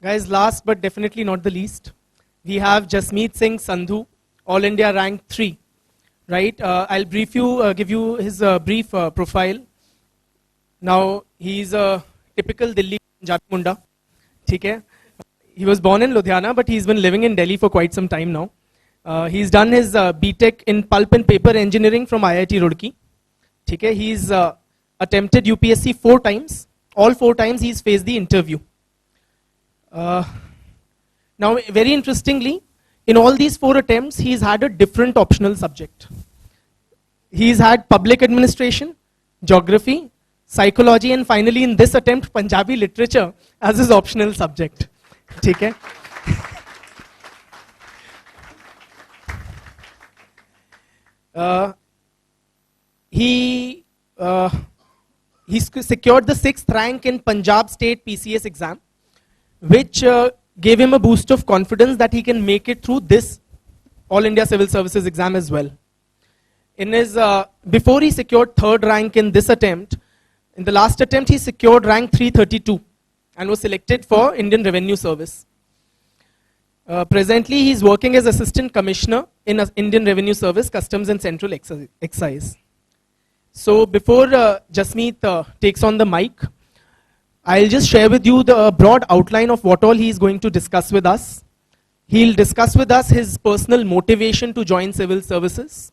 Guys, last but definitely not the least, we have Jasmeet Singh Sandhu, All India rank 3. Right? I'll give you his brief profile. Now, he's a typical Delhi Punjabi Munda. ठीक है? He was born in Ludhiana, but he's been living in Delhi for quite some time now. He's done his BTech in Pulp and Paper Engineering from IIT Roorkee. ठीक है? He's attempted UPSC 4 times. All 4 times he's faced the interview. Now, very interestingly, in all these 4 attempts, he's had a different optional subject. He's had public administration, geography, psychology, and finally in this attempt, Punjabi literature as his optional subject. ठीक है? He secured the 6th rank in Punjab State PCS exam, which gave him a boost of confidence that he can make it through this All India Civil Services exam as well. In his, before he secured 3rd rank in this attempt, in the last attempt he secured rank 332 and was selected for Indian Revenue Service. Presently he is working as Assistant Commissioner in Indian Revenue Service, Customs and Central Excise. So before Jasmeet takes on the mic, I'll just share with you the broad outline of what all he is going to discuss with us. He'll discuss with us his personal motivation to join civil services.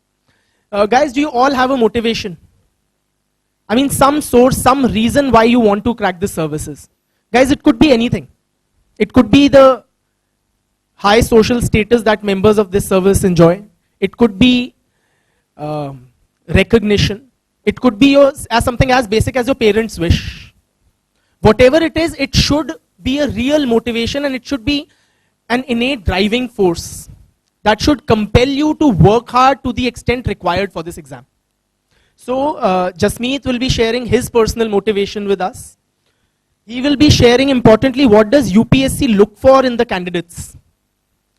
Guys, do you all have a motivation? I mean, some source, some reason why you want to crack the services. Guys, it could be anything. It could be the high social status that members of this service enjoy. It could be recognition. It could be as something as basic as your parents' wish. Whatever it is, it should be a real motivation and it should be an innate driving force that should compel you to work hard to the extent required for this exam. So Jasmeet will be sharing his personal motivation with us. He will be sharing importantly what does UPSC look for in the candidates.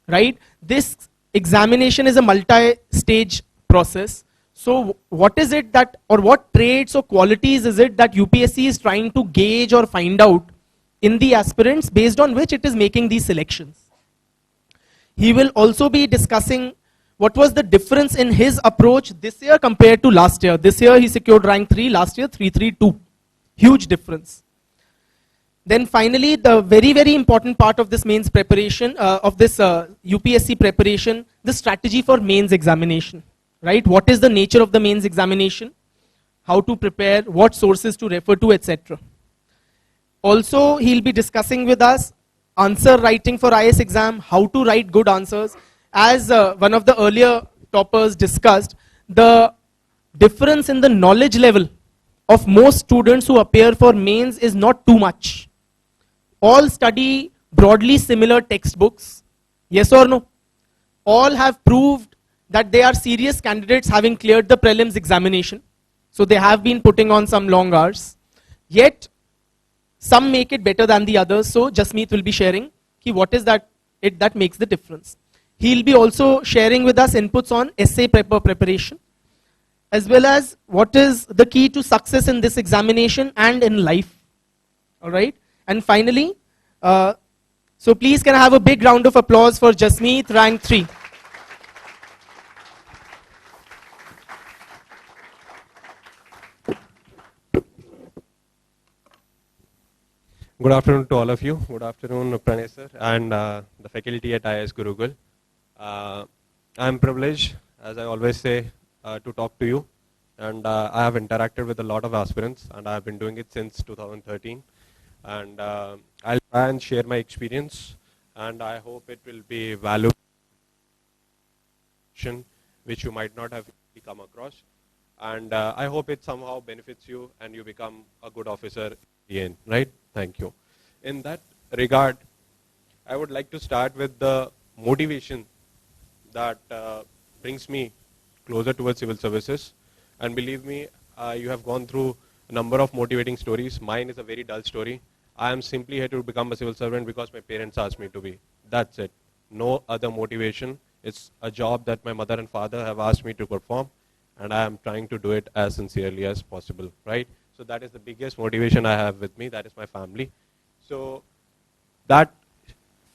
Right? This examination is a multi-stage process. So what is it that, or what traits or qualities is it that UPSC is trying to gauge or find out in the aspirants based on which it is making these selections? He will also be discussing what was the difference in his approach this year compared to last year. This year he secured rank 3, last year 332. Huge difference. Then finally, the very, very important part of this mains preparation, of this UPSC preparation, the strategy for mains examination. Right? What is the nature of the mains examination? How to prepare, what sources to refer to, etc. Also, he'll be discussing with us answer writing for IS exam, how to write good answers. As one of the earlier toppers discussed, the difference in the knowledge level of most students who appear for mains is not too much. All study broadly similar textbooks. Yes or no? All have proved that they are serious candidates having cleared the prelims examination. So they have been putting on some long hours. Yet, some make it better than the others. So Jasmeet will be sharing what is that makes the difference. He'll be also sharing with us inputs on essay preparation, as well as what is the key to success in this examination and in life. All right. And finally, so please can I have a big round of applause for Jasmeet, rank 3. Good afternoon to all of you. Good afternoon, Pranay sir, and the faculty at IIS Gurukul. I'm privileged, as I always say, to talk to you. And I have interacted with a lot of aspirants, and I have been doing it since 2013. And I'll try and share my experience, and I hope it will be valuable, which you might not have come across. And I hope it somehow benefits you, and you become a good officer again, right? Thank you. In that regard, I would like to start with the motivation that brings me closer towards civil services. And believe me, you have gone through a number of motivating stories. Mine is a very dull story. I am simply here to become a civil servant because my parents asked me to be. That's it. No other motivation. It's a job that my mother and father have asked me to perform, and I am trying to do it as sincerely as possible, right? So that is the biggest motivation I have with me. That is my family. So that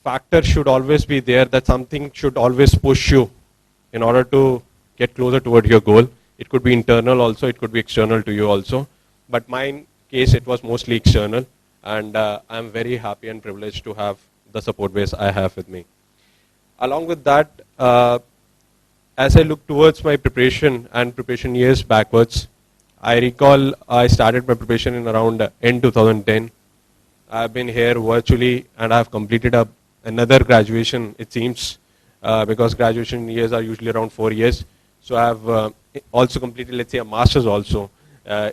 factor should always be there, that something should always push you in order to get closer toward your goal. It could be internal also, it could be external to you also. But mine case, it was mostly external, and I'm very happy and privileged to have the support base I have with me. Along with that, as I look towards my preparation and preparation years backwards, I recall I started my preparation in around end 2010. I've been here virtually and I've completed another graduation, it seems, because graduation years are usually around 4 years. So I've also completed, let's say, a master's also,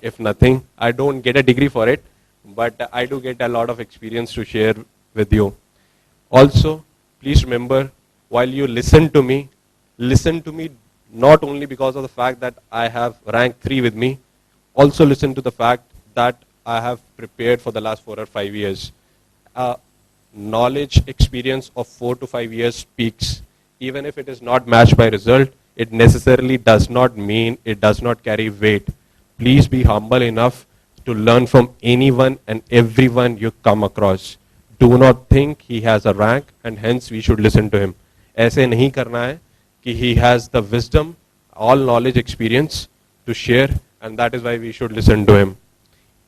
if nothing. I don't get a degree for it, but I do get a lot of experience to share with you. Also, please remember, while you listen to me not only because of the fact that I have rank 3 with me, also listen to the fact that I have prepared for the last 4 or 5 years. Knowledge experience of 4 to 5 years speaks. Even if it is not matched by result, it necessarily does not mean it does not carry weight. Please be humble enough to learn from anyone and everyone you come across. Do not think he has a rank and hence we should listen to him. ऐसे नहीं करना है कि he has the wisdom, all knowledge, experience to share, and that is why we should listen to him.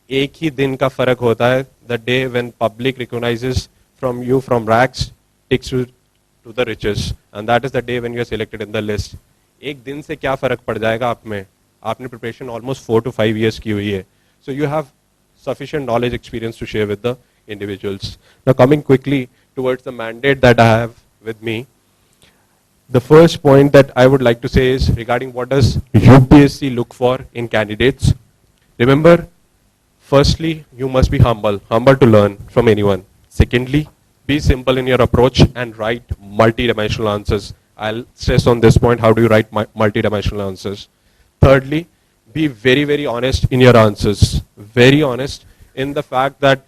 एक ही दिन का फर्क होता है, the day when public recognizes from you from rags takes you to the riches, and that is the day when you are selected in the list. एक दिन से क्या फर्क पड़ जाएगा आप में? आपने preparation almost 4 to 5 years की हुई है. So you have sufficient knowledge, experience to share with the individuals. Now coming quickly towards the mandate that I have with me, the first point that I would like to say is regarding what does UPSC look for in candidates. Remember, firstly, you must be humble to learn from anyone. Secondly, be simple in your approach and write multi-dimensional answers. I'll stress on this point, how do you write multi-dimensional answers. Thirdly, be very, very honest in your answers. Very honest in the fact that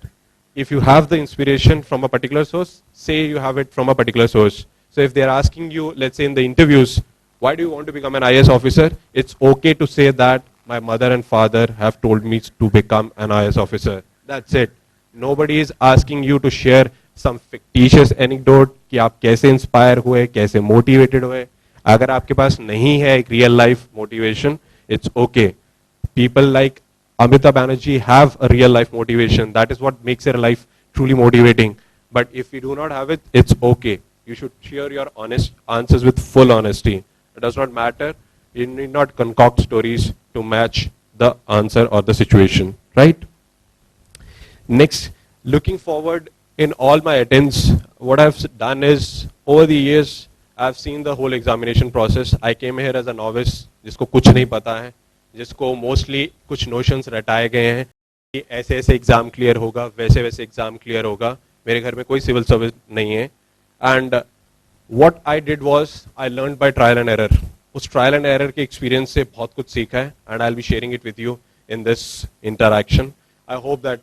if you have the inspiration from a particular source, say you have it from a particular source. So if they're asking you, let's say in the interviews, why do you want to become an IAS officer? It's okay to say that my mother and father have told me to become an IAS officer. That's it. Nobody is asking you to share some fictitious anecdote कि आप कैसे inspire हुए, कैसे motivated हुए. अगर आपके पास नहीं है एक real life motivation, it's okay. People like Amita Banerjee have a real life motivation. That is what makes their life truly motivating. But if you do not have it, it's okay. You should share your honest answers with full honesty. It does not matter. You need not concoct stories to match the answer or the situation, right? Next, looking forward in all my attempts, what I've done is, over the years, I've seen the whole examination process. I came here as a novice, जिसको कुछ नहीं पता है, जिसको mostly कुछ notions रटाए गए हैं कि ऐसे ऐसे एग्जाम क्लियर होगा, वैसे वैसे एग्जाम क्लियर होगा. मेरे घर में कोई सिविल सर्विस नहीं है. And what I did was, I learned by trial and error. उस trial and error के experience से बहुत कुछ सीखा है, and I'll be sharing it with you in this interaction. I hope that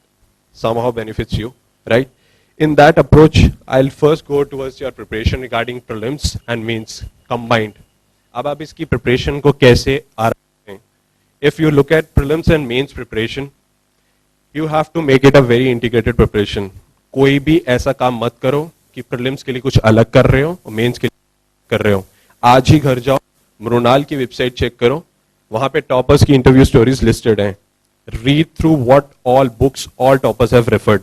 somehow benefits you, right? In that approach, I'll first go towards your preparation regarding prelims and mains combined. अब आप इसकी preparation को कैसे आरंभ करें? If you look at prelims and mains preparation, you have to make it a very integrated preparation. कोई भी ऐसा काम मत करो कि प्रीलिम्स के लिए कुछ अलग कर रहे हो और मेंस के लिए कर रहे हो. आज ही घर जाओ, मृणाल की वेबसाइट चेक करो, वहां पे टॉपर्स की इंटरव्यू स्टोरीज लिस्टेड हैं. Read through what all books all toppers have referred.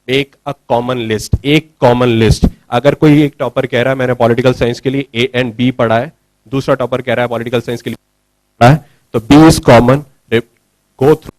Make a common list, एक कॉमन लिस्ट. अगर कोई एक टॉपर कह रहा है मैंने पॉलिटिकल साइंस के लिए ए एंड बी पढ़ा है, दूसरा टॉपर कह रहा है पॉलिटिकल साइंस के लिए पढ़ा है, तो B is common. Go through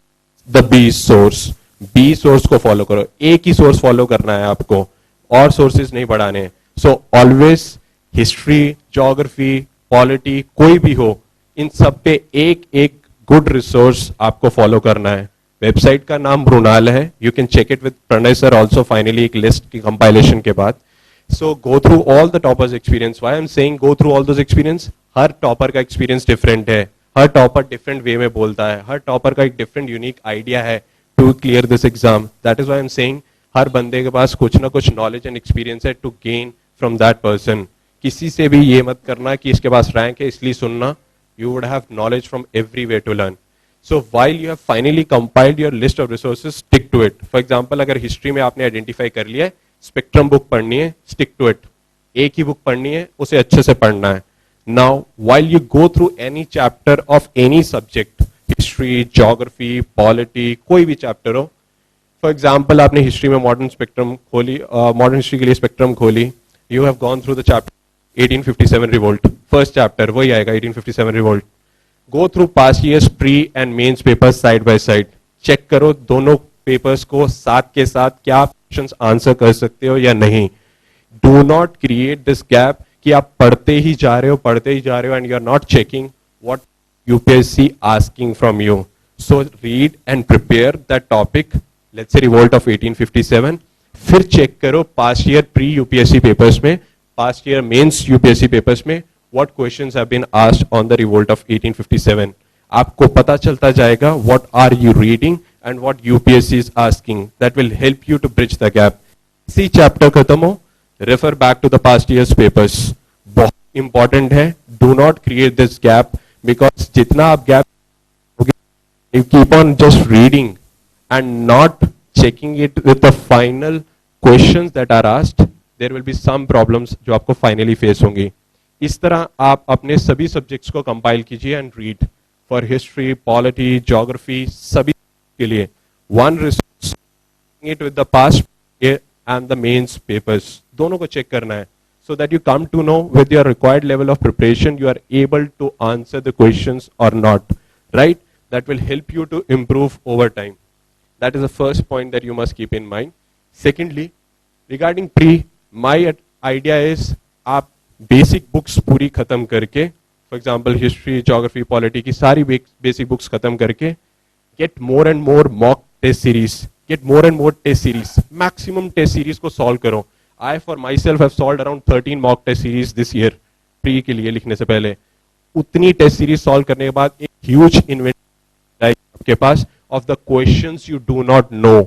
the B source. B source को फॉलो करो. एक ही सोर्स फॉलो करना है आपको, और सोर्सेज नहीं बढ़ाने. So always history, geography, polity, कोई भी हो, इन सब पे एक एक गुड रिसोर्स आपको फॉलो करना है. वेबसाइट का नाम मृणाल है, you can check it with Pranay sir also finally एक लिस्ट की कंपाइलेशन के बाद. So go through all the toppers experience. Why I am saying go through all those experience? हर टॉपर का एक्सपीरियंस डिफरेंट है, हर टॉपर डिफरेंट वे में बोलता है, हर टॉपर का एक डिफरेंट यूनिक आइडिया है to clear this exam. That is why I am saying हर बंदे के पास कुछ ना कुछ नॉलेज एंड एक्सपीरियंस है to gain from that person. किसी से भी ये मत करना कि इसके पास रैंक है इसलिए सुनना. You would have knowledge from everywhere to learn. So while you have finally compiled your list of resources, stick to it. For example, अगर हिस्ट्री में आपने आइडेंटिफाई कर लिया है स्पेक्ट्रम बुक पढ़नी है, स्टिक टू इट। एक ही बुक पढ़नी है, उसे अच्छे से पढ़ना है। Now while you go through any chapter of any subject, history, geography, polity, कोई भी चैप्टर हो, फॉर एग्जाम्पल आपने हिस्ट्री में मॉडर्न स्पेक्ट्रम खोली, मॉडर्न हिस्ट्री के लिए स्पेक्ट्रम खोली, you have gone through the chapter 1857 revolt, first chapter वही आएगा 1857 revolt. Go through past years pre and mains papers side by side, check करो दोनों पेपर्स को साथ के साथ क्या आप क्वेश्चंस आंसर कर सकते हो या नहीं। Do not create this gap कि आप पढ़ते ही जा रहे हो and you are not checking what UPSC asking from you. So read and prepare that topic, let's say revolt of 1857, फिर चेक करो past year pre UPSC papers में, past year mains UPSC papers में what questions have been asked on the revolt of 1857. आपको पता चलता जाएगा what are you reading and what UPSC is asking. That will help you to bridge the gap. इसी chapter खत्म हो, refer back to the past year's papers. बहुत important है, do not create this gap because जितना आप gap you keep on just reading and not checking it with the final questions that are asked, there will be some problems जो आपको finally face होंगी। इस तरह आप अपने सभी सब्जेक्ट्स को कंपाइल कीजिए and read for history, polity, geography, सभी के लिए one resource it with the past and the mains papers, दोनों को चेक करना है so that you come to know with your required level of preparation you are able to answer the questions or not, right? That will help you to improve over time. That is the first point that you must keep in mind. Secondly, regarding pre, my idea is आप basic books पूरी खत्म करके, for example history, geography, polity की सारी basic books खत्म करके get more and more mock test series, get more and more test series, maximum test series को solve करो। I for myself have solved around 13 mock test series this year pre के लिए लिखने से पहले। उतनी टेस्ट सीरीज सॉल्व करने के बाद एक ह्यूज इन्वेंटरी आपके पास of the questions you do not know.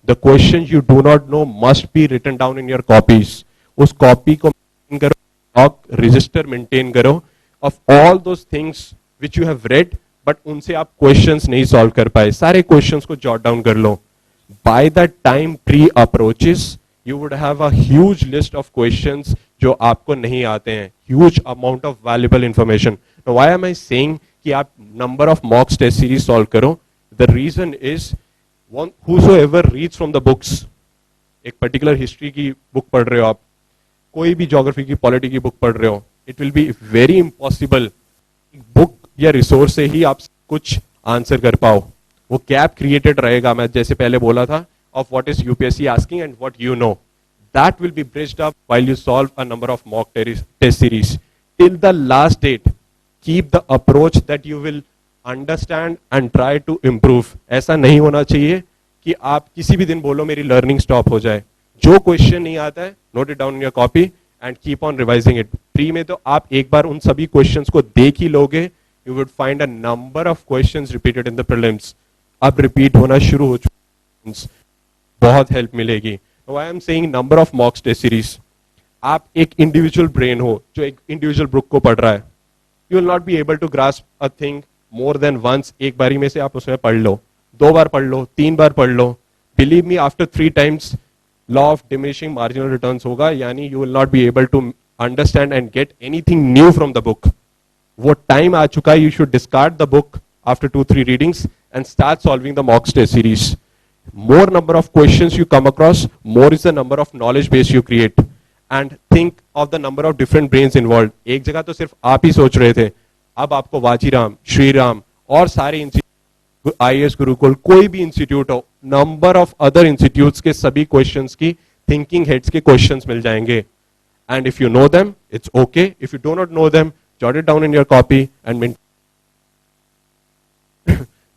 The questions you do not know must be written down in your copies. उस कॉपी को करो, रजिस्टर मेंटेन करो of all those things which you have read but उनसे आप questions नहीं solve कर पाए, सारे क्वेश्चंस को जॉट डाउन कर लो। By the time pre approaches you would have a huge list of questions जो आपको नहीं आते हैं, huge amount of valuable information. Why am I saying कि आप number of mock test series solve करो? The reason is whosoever reads from the books, एक particular history की बुक पढ़ रहे हो आप, कोई भी ज्योग्राफी की, पॉलिटी की बुक पढ़ रहे हो, it will be very impossible book या रिसोर्स से ही आप कुछ आंसर कर पाओ। वो गैप क्रिएटेड रहेगा, मैं जैसे पहले बोला था, of what is UPSC asking and what you know, that will be bridged up while you solve a number of mock test series till the last date. Keep the approach that you will understand and try to improve. ऐसा नहीं होना चाहिए कि आप किसी भी दिन बोलो मेरी लर्निंग स्टॉप हो जाए। जो क्वेश्चन नहीं आता है, note it down in your copy and keep on revising it. Pre में तो आप एक बार उन सभी क्वेश्चंस को देख ही लोगे, you would find a number of questions repeated in the prelims. अब रिपीट होना शुरू हो चुका, बहुत हेल्प मिलेगी। I am saying number of mock test series. आप एक इंडिविजुअल ब्रेन हो जो एक इंडिविजुअल बुक को पढ़ रहा है, you will not be able to grasp a thing more than once. एक बारी में से आप उसमें पढ़ लो, 2 बार पढ़ लो, 3 बार पढ़ लो, believe me after 3 times law of diminishing marginal returns होगा, यानी you will not be able to understand and get anything new from the book. वो टाइम आ चुका है, you should discard the book after 2-3 readings and start solving the mock test series. More number of questions you come across, more is the number of knowledge base you create. And think of the number of different brains involved. एक जगह तो सिर्फ आप ही सोच रहे थे, अब आपको वाजीराम, श्रीराम और सारे IAS गुरुकुल, कोई भी इंस्टीट्यूट हो, नंबर ऑफ अदर इंस्टीट्यूट्स के सभी क्वेश्चंस की थिंकिंग हेड्स के क्वेश्चंस मिल जाएंगे। And if you know them it's okay, if you do not know them jot it down in your copy and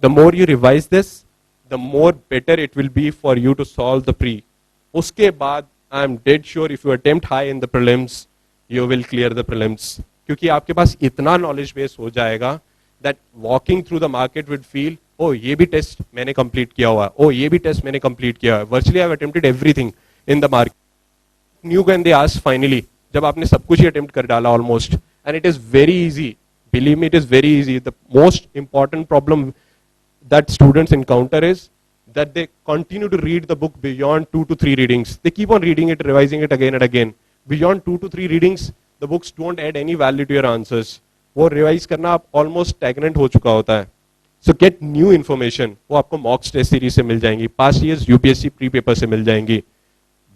the more you revise this, the more better it will be for you to solve the pre. उसके बाद I am dead sure if you attempt high in the prelims, you will clear the prelims. क्योंकि आपके पास इतना knowledge base हो जाएगा that walking through the market would feel, oh ये भी test मैंने complete किया हुआ है, oh ये भी test मैंने complete किया है. Virtually I have attempted everything in the market. New can they ask finally, जब आपने सब कुछ ही attempt कर डाला almost, and it is very easy. Believe me, it is very easy. The most important problem that students encounter is that they continue to read the book beyond 2 to 3 readings. They keep on reading it, revising it again and again. Beyond 2 to 3 readings, the books don't add any value to your answers. वो revise करना आप almost stagnant हो चुका होता है. So get new information. वो आपको mocks test series से मिल जाएंगी, past years UPSC pre-paper से मिल जाएंगी.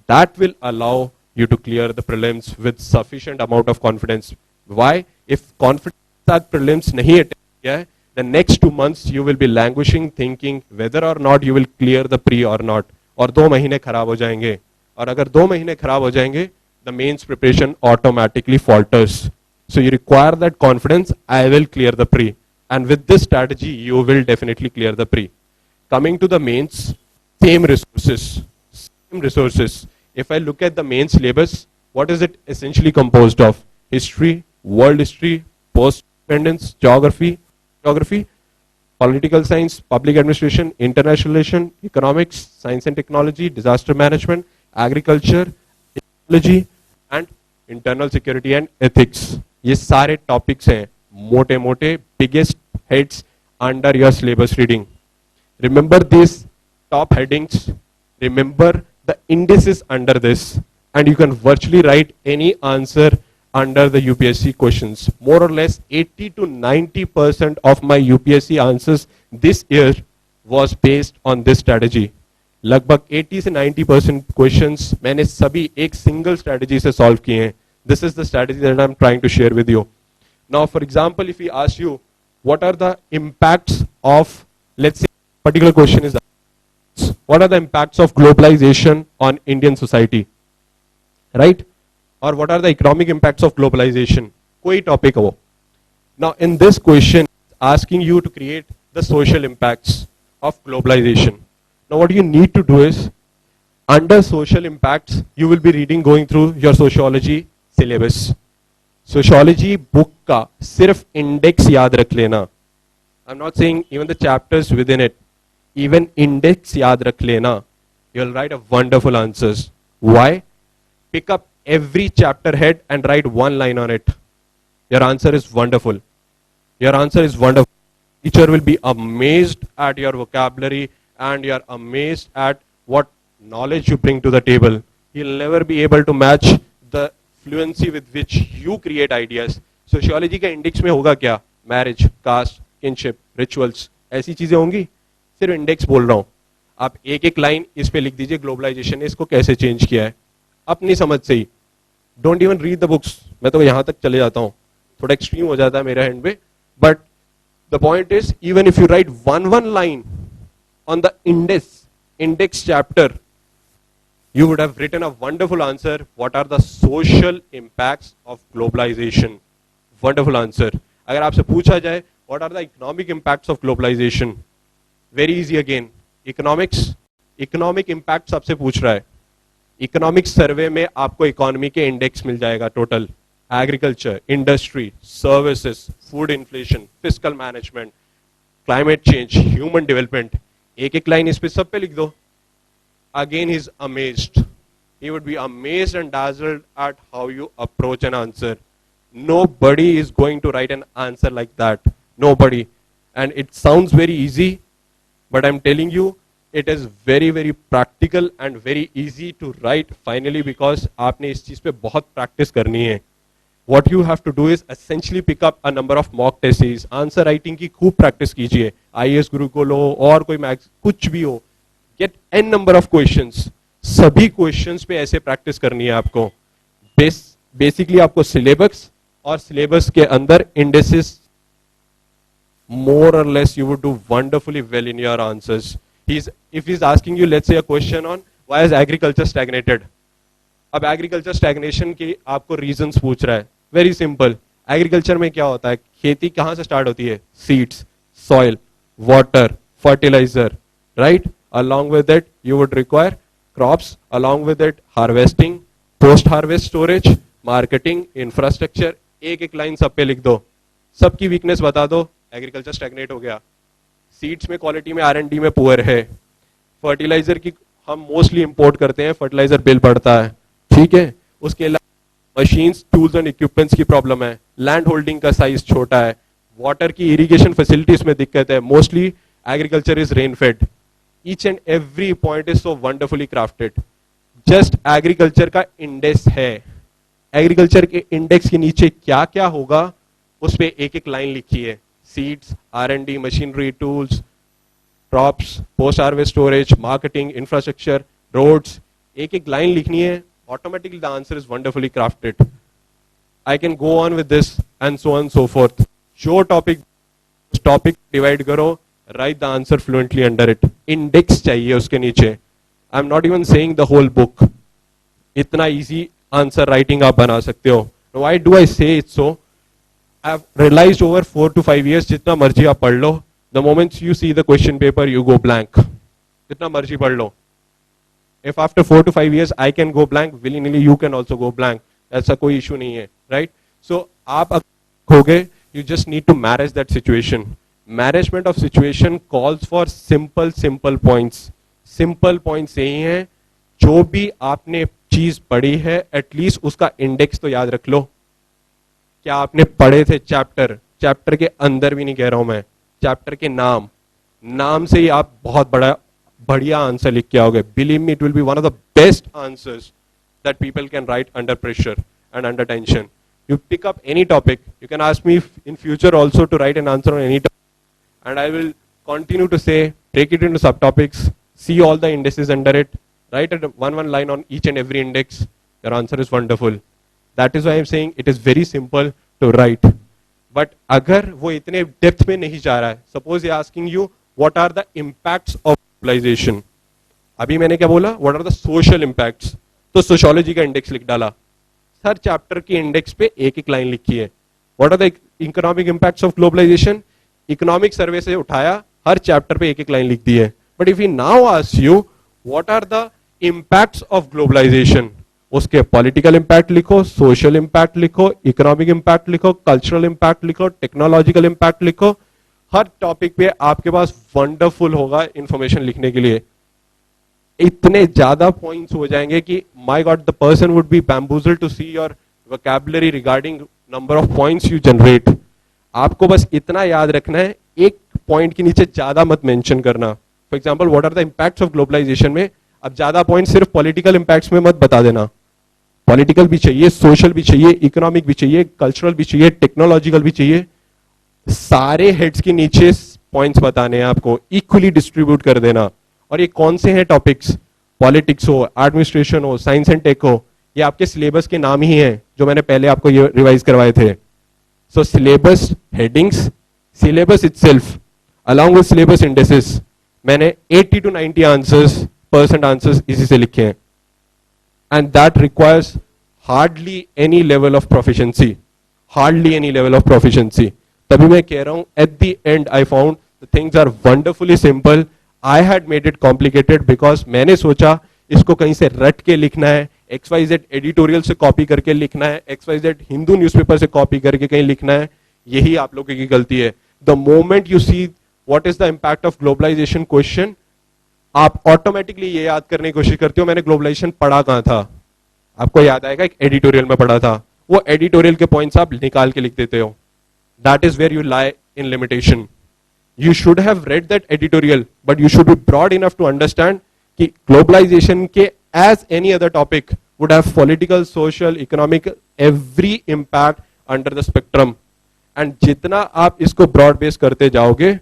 That will allow you to clear the prelims with sufficient amount of confidence. Why? If confidence that prelims नहीं attempt किया है, the next 2 months you will be languishing, thinking whether or not you will clear the pre or not. और 2 महीने खराब हो जाएंगे. और अगर 2 महीने खराब हो जाएंगे, the mains preparation automatically falters. So you require that confidence, I will clear the pre. And with this strategy, you will definitely clear the pre. Coming to the mains, same resources. Same resources. If I look at the main syllabus, what is it essentially composed of? History, world history, post-independence, geography, political science, public administration, international relation, economics, science and technology, disaster management, agriculture, ecology, and internal security and ethics. ये सारे topics हैं, मोटे मोटे biggest heads under your syllabus reading. Remember these top headings. Remember the indices under this, and you can virtually write any answer under the UPSC questions. More or less 80 to 90% of my UPSC answers this year was based on this strategy. लगभग 80 से 90% questions मैंने सभी एक single strategy से solve किए हैं. This is the strategy that I'm trying to share with you. Now, for example, if we ask you, what are the impacts of, let's say, particular question is, what are the impacts of globalization on Indian society, right? Or what are the economic impacts of globalization? कोई topic हो. Now, in this question, asking you to create the social impacts of globalization. Now, what you need to do is, under social impacts, you will be reading, going through your sociology syllabus. Sociology book का सिर्फ index याद रख लेना. I'm not saying even the chapters within it. Even index याद रख लेना. You'll write a wonderful answers. Why? Pick up every chapter head and write one line on it. Your answer is wonderful. Your answer is wonderful. Teacher will be amazed at your vocabulary and you're amazed at what knowledge you bring to the table. He'll never be able to match the fluency with which you create ideas. Sociology का index में होगा क्या? Marriage, caste, kinship, rituals, ऐसी चीजें होंगी. सिर्फ index बोल रहा हूं. आप एक एक लाइन इस पे लिख दीजिए, ग्लोबलाइजेशन ने इसको कैसे चेंज किया है अपनी समझ से ही. Don't even read the books. मैं तो यहां तक चले जाता हूं, थोड़ा एक्सट्रीम हो जाता है मेरे हैंड पे, but the point is even if you right one line on the index chapter, you would have written a wonderful answer. What are the social impacts of globalization? Wonderful answer. अगर आपसे पूछा जाए what are the economic impacts of globalization? Very easy again. Economic impact सबसे पूछ रहा है. Economic survey में आपको economy के index मिल जाएगा total. Agriculture, industry, services, food inflation, fiscal management, climate change, human development. एक एक लाइन इस पे सब पे लिख दो. Again, he's amazed. He would be amazed and dazzled at how you approach an answer. Nobody is going to write an answer like that. Nobody. And it sounds very easy, but I'm telling you, it is very, very practical and very easy to write finally because आपने इस चीज पे बहुत practice करनी है. What you have to do is essentially pick up a number of mock tests. Answer writing की खूब practice कीजिए. IAS गुरुकुल हो और कोई मैथ्स कुछ भी हो. Get n number of questions. सभी questions पे ऐसे practice करनी है आपको. Basically आपको syllabus और syllabus के अंदर indices, more or less you would do wonderfully well in your answers. If he's asking you, let's say, a question on why has agriculture stagnated. अब agriculture stagnation के आपको reasons पूछ रहा है. Very simple. Agriculture में क्या होता है? खेती कहाँ से start होती है? Seeds, soil, water, fertilizer, right? Along with it, you would require crops. Along with it, harvesting, post-harvest storage, marketing, infrastructure. एक एक लाइन सब पे लिख दो. सबकी वीकनेस बता दो. एग्रीकल्चर स्टैग्नेट हो गया. सीड्स में क्वालिटी में R&D में पुअर है. फर्टिलाइजर की हम मोस्टली इंपोर्ट करते हैं, फर्टिलाइजर बिल बढ़ता है. ठीक है. उसके अलावा मशीन्स, टूल्स एंड इक्विपमेंट्स की प्रॉब्लम है. लैंड होल्डिंग का साइज छोटा है. वाटर की इरिगेशन फैसिलिटीज में दिक्कत है. Mostly agriculture is rain fade. each and every point is so wonderfully crafted. Just agriculture का इंडेक्स है, एग्रीकल्चर के इंडेक्स के नीचे क्या क्या होगा उस पे एक एक लाइन लिखी है. Seeds, R&D, machinery, tools, crops, post harvest storage, marketing, infrastructure, roads, एक एक लाइन लिखनी है. Automatically the answer is wonderfully crafted. I can go on with this and so on so forth. जो टॉपिक डिवाइड करो, write the answer fluently under it. Index चाहिए उसके नीचे. I am not even saying the whole book. इतना easy answer writing आप बना सकते हो. व्हाई डू आई से it so? I have realised over 4 to 5 years, जितना मर्जी आप पढ़ लो, the moment you see the question paper you go blank. जितना मर्जी पढ़ लो. If after 4 to 5 years I can go blank, willy-nilly you can also go blank. ऐसा कोई issue नहीं है, right? So आप हो गए, you just need to manage that situation. Management of situation calls for simple points. Simple points यही हैं, जो भी आपने चीज पढ़ी है एटलीस्ट उसका इंडेक्स तो याद रख लो. क्या आपने पढ़े थे चैप्टर के अंदर भी नहीं कह रहा हूं मैं, चैप्टर के नाम से ही आप बहुत बढ़िया आंसर लिख के आओगे. Believe me, it will be one of the best answers that people can write under pressure and under tension. You pick up any topic, you can ask me in future also to write an answer on any topic, and I will continue to say, break it into subtopics, see all the indices under it, write one line on each and every index. Your answer is wonderful. That is why I am saying it is very simple to write. But अगर वो इतने depth में नहीं जा रहा है, suppose he asking you what are the impacts of globalization. अभी मैंने क्या बोला, what are the social impacts? तो सोशियोलॉजी का इंडेक्स लिख डाला. हर चैप्टर की इंडेक्स पे एक एक लाइन लिखी है. What are the economic impacts of globalisation? Economic survey से उठाया, हर चैप्टर पे एक एक लाइन लिख दी है. But if you now ask you what are the impacts of globalisation, उसके पॉलिटिकल इंपैक्ट लिखो, सोशल इंपैक्ट लिखो, इकोनॉमिक इंपैक्ट लिखो, कल्चरल इंपैक्ट लिखो, टेक्नोलॉजिकल इंपैक्ट लिखो. हर टॉपिक पे आपके पास वंडरफुल होगा इंफॉर्मेशन लिखने के लिए. इतने ज्यादा पॉइंट्स हो जाएंगे कि my god, the person would be bamboozled to see your vocabulary regarding number of points you generate. आपको बस इतना याद रखना है, एक पॉइंट के नीचे ज्यादा मत मेंशन करना. For example, what are the impacts of globalisation में अब ज्यादा पॉइंट सिर्फ पॉलिटिकल इंपैक्ट्स में मत बता देना. पॉलिटिकल भी चाहिए, सोशल भी चाहिए, इकोनॉमिक भी चाहिए, कल्चरल भी चाहिए, टेक्नोलॉजिकल भी चाहिए. सारे हेड्स के नीचे पॉइंट्स बताने हैं आपको, इक्वली डिस्ट्रीब्यूट कर देना. और ये कौन से हैं टॉपिक्स? पॉलिटिक्स हो, एडमिनिस्ट्रेशन हो, साइंस एंड टेक हो, ये आपके सिलेबस के नाम ही हैं जो मैंने पहले आपको ये रिवाइज करवाए थे. So syllabus headings, syllabus itself along with syllabus indexes, मैंने 80 to 90 परसेंट आंसर्स इसी से लिखे हैं. And that requires hardly any level of proficiency, hardly any level of proficiency. तभी मैं कह रहा हूं, at the end I found the things are wonderfully simple. I had made it complicated because मैंने सोचा इसको कहीं से रट के लिखना है, XYZ एडिटोरियल से कॉपी करके लिखना है, XYZ हिंदू न्यूज़पेपर से कॉपी करके कहीं लिखना है. यही आप लोगों की गलती है. The moment you see what is the impact of globalisation question, आप ऑटोमेटिकली ये याद करने की कोशिश करते हो मैंने ग्लोबलाइजेशन पढ़ा कहां था. आपको याद आएगा एक एडिटोरियल में पढ़ा था, वो एडिटोरियल के पॉइंट्स आप निकाल के लिख देते हो. That is where you lie in limitation. You should have read that editorial, but you should be broad enough to understand कि globalization के as any other topic would have political, social, economic, every impact under the spectrum. And जितना आप इसको broad base करते जाओगे,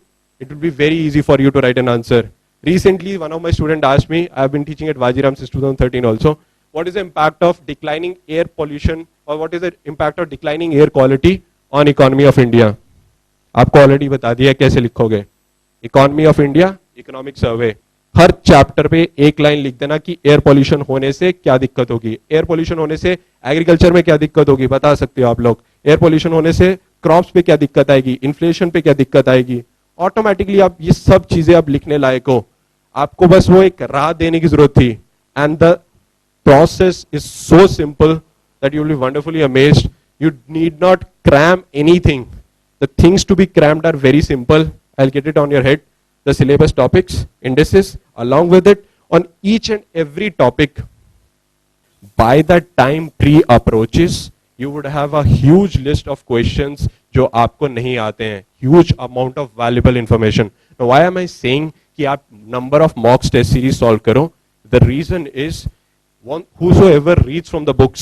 it will be very easy for you to write an answer. Recently, one of my students asked me, I have been teaching at Vajiram since 2013 also, what is the impact of declining air pollution or what is the impact of declining air quality on economy of India? आपको already बता दिया कैसे लिखोगे. Economy of India, economic survey, her chapter पे एक line लिख देना कि एयर पोल्यूशन होने से क्या दिक्कत होगी. एयर पोल्यूशन होने से एग्रीकल्चर में क्या दिक्कत होगी बता सकते हो आप लोग. एयर पोल्यूशन होने से क्रॉप्स पे क्या दिक्कत आएगी, इन्फ्लेशन पे क्या दिक्कत आएगी. ऑटोमेटिकली आप ये सब चीजें आप लिखने लायक हो. आपको बस वो एक राह देने की जरूरत थी. And the process is so simple that you will be wonderfully amazed. You need not cram anything. The things to be crammed are very simple. I'll get it on your head. The syllabus topics, indices, along with it, on each and every topic. By the time pre approaches, you would have a huge list of questions जो आपको नहीं आते हैं. Huge amount of valuable information. Now, why am I saying कि आप number of mocks test series solve करो. The reason is whosoever reads from the books,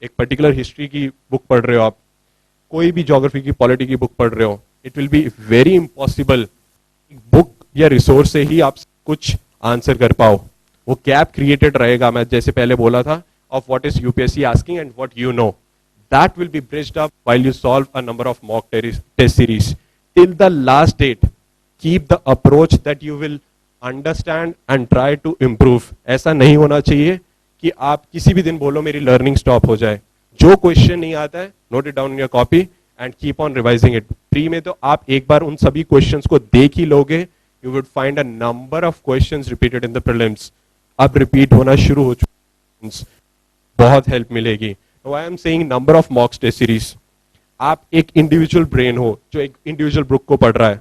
एक particular history की बुक पढ़ रहे हो आप, कोई भी ज्योग्राफी की पॉलिटी की बुक पढ़ रहे हो, it will be very impossible book या रिसोर्स से ही आप कुछ आंसर कर पाओ. वो गैप क्रिएटेड रहेगा, मैं जैसे पहले बोला था, of what is UPSC asking and what you no. That will be bridged up while you solve a number of mock test series. Till the last date, keep the approach that you will understand and try to improve. ऐसा नहीं होना चाहिए कि आप किसी भी दिन बोलो मेरी लर्निंग स्टॉप हो जाए. जो क्वेश्चन नहीं आता है, note it down in your copy and keep on revising it. Pre में तो आप एक बार उन सभी क्वेश्चंस को देख ही लोगे, you would find a number of questions repeated in the prelims. अब रिपीट होना शुरू हो चुका, बहुत हेल्प मिलेगी. Why I am saying number of mock test series. आप एक इंडिविजुअल ब्रेन हो जो एक इंडिविजुअल बुक को पढ़ रहा है,